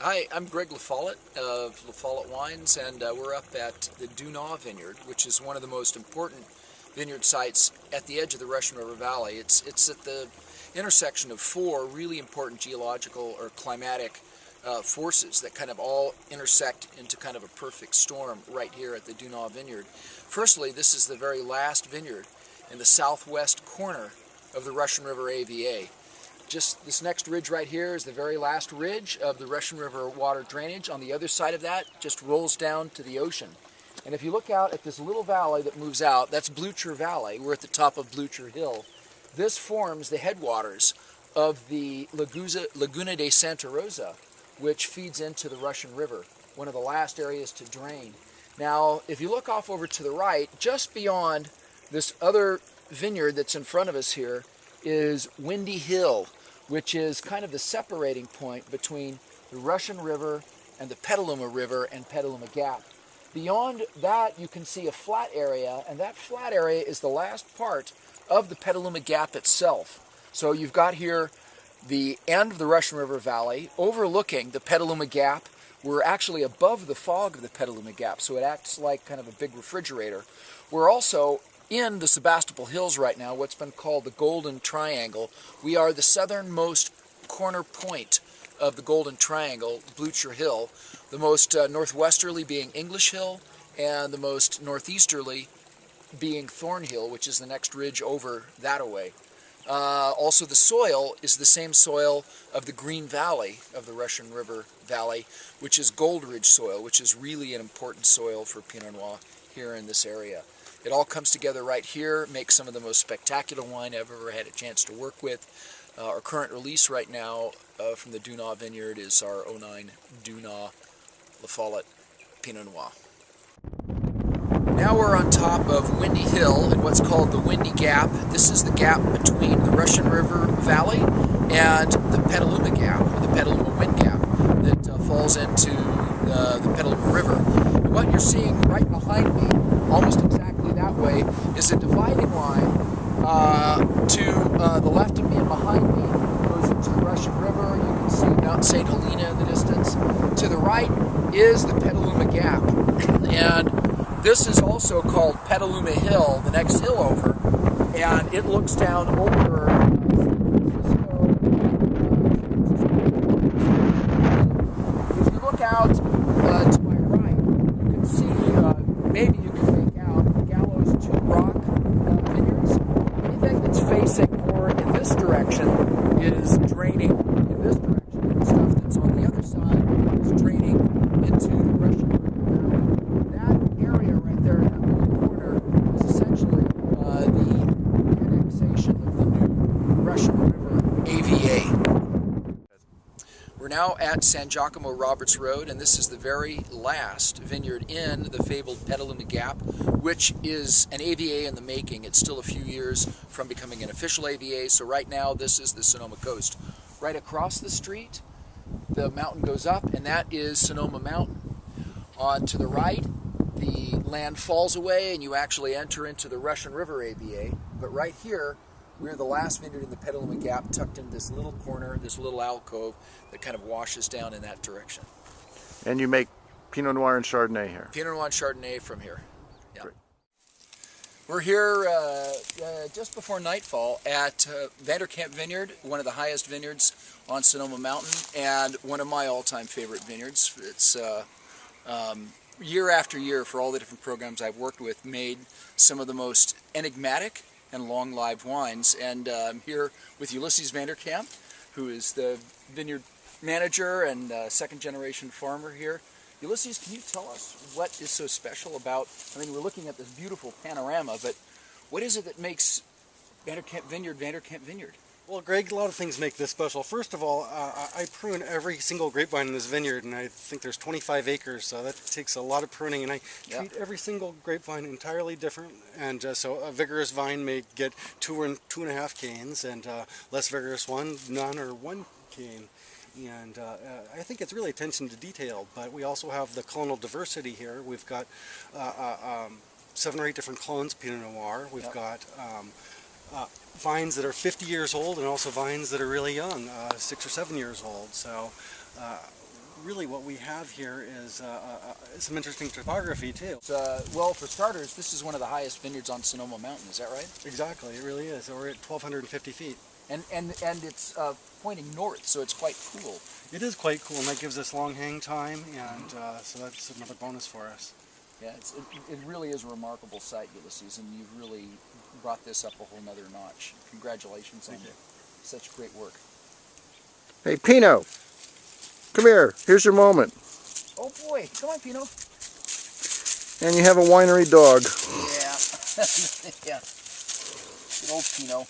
Hi, I'm Greg La Follette of La Follette Wines, and we're up at the Noir vineyard, which is one of the most important vineyard sites at the edge of the Russian River Valley. It's at the intersection of four really important geological or climatic forces that kind of all intersect into kind of a perfect storm right here at the Noir vineyard. Firstly, this is the very last vineyard in the southwest corner of the Russian River AVA. Just this next ridge right here is the very last ridge of the Russian River water drainage. On the other side of that just rolls down to the ocean. And if you look out at this little valley that moves out, that's Blucher Valley. We're at the top of Blucher Hill. This forms the headwaters of the Laguna de Santa Rosa, which feeds into the Russian River, one of the last areas to drain. Now, if you look off over to the right, just beyond this other vineyard that's in front of us here is Windy Hill, which is kind of the separating point between the Russian River and the Petaluma River and Petaluma Gap. Beyond that, you can see a flat area, and that flat area is the last part of the Petaluma Gap itself. So you've got here the end of the Russian River Valley overlooking the Petaluma Gap. We're actually above the fog of the Petaluma Gap, so it acts like kind of a big refrigerator. We're also in the Sebastopol Hills right now, what's been called the Golden Triangle. We are the southernmost corner point of the Golden Triangle, Blucher Hill, the most northwesterly being English Hill, and the most northeasterly being Thornhill, which is the next ridge over that away. Also, the soil is the same soil of the Green Valley of the Russian River Valley, which is Gold Ridge soil, which is really an important soil for Pinot Noir here in this area. It all comes together right here, makes some of the most spectacular wine I've ever had a chance to work with. Our current release right now from the Noir vineyard is our 09 Noir La Follette Pinot Noir. Now we're on top of Windy Hill in what's called the Windy Gap. This is the gap between the Russian River Valley and the Petaluma Gap, or the Petaluma Wind Gap, that falls into the Petaluma River. And what you're seeing right behind me, almost exactly that way, is a dividing line to the left of me and behind me. Goes into the Russian River. You can see Mount St. Helena in the distance. To the right is the Petaluma Gap, and this is also called Petaluma Hill, the next hill over, and it looks down over If you look out to my right, you can see, maybe you can make out Gallows 2 Rock vineyards. Anything that's facing more in this direction is draining in this direction, and the stuff that's on the other side is draining into the Russian River Valley. That area right there in that little corner is essentially the annexation of the new Russian River AVA. We're now at San Giacomo Roberts Road, and this is the very last vineyard in the fabled Petaluma Gap, which is an AVA in the making. It's still a few years from becoming an official AVA, so right now this is the Sonoma Coast. Right across the street, the mountain goes up, and that is Sonoma Mountain. On to the right, the land falls away, and you actually enter into the Russian River AVA, but right here, we're the last vineyard in the Petaluma Gap, tucked in this little corner, this little alcove that kind of washes down in that direction. And you make Pinot Noir and Chardonnay here? Pinot Noir and Chardonnay from here. Yeah. Great. We're here just before nightfall at Vanderkamp Vineyard, one of the highest vineyards on Sonoma Mountain, and one of my all-time favorite vineyards. It's year after year, for all the different programs I've worked with, made some of the most enigmatic and long-lived wines. And I'm here with Ulysses Vanderkamp, who is the vineyard manager and second-generation farmer here. Ulysses, can you tell us what is so special about, I mean, we're looking at this beautiful panorama, but what is it that makes Vanderkamp Vineyard? Well, Greg, a lot of things make this special. First of all, I prune every single grapevine in this vineyard, and I think there's 25 acres, so that takes a lot of pruning, and I treat every single grapevine entirely different. And so a vigorous vine may get 2 and 2.5 canes, and less vigorous one, none or 1 cane. And I think it's really attention to detail, but we also have the clonal diversity here. We've got 7 or 8 different clones Pinot Noir. We've got vines that are 50 years old and also vines that are really young, 6 or 7 years old. So really what we have here is some interesting topography too. Well, for starters, this is one of the highest vineyards on Sonoma Mountain. Is that right? Exactly, it really is. So we're at 1,250 feet. And it's pointing north, so it's quite cool. It is quite cool, and that gives us long hang time, and so that's another bonus for us. Yeah, it really is a remarkable site, Ulysses, and you've really brought this up a whole nother notch. Congratulations on such great work. Hey, Pinot, come here. Here's your moment. Oh boy, come on, Pinot. And you have a winery dog. Yeah, yeah. Good old Pinot.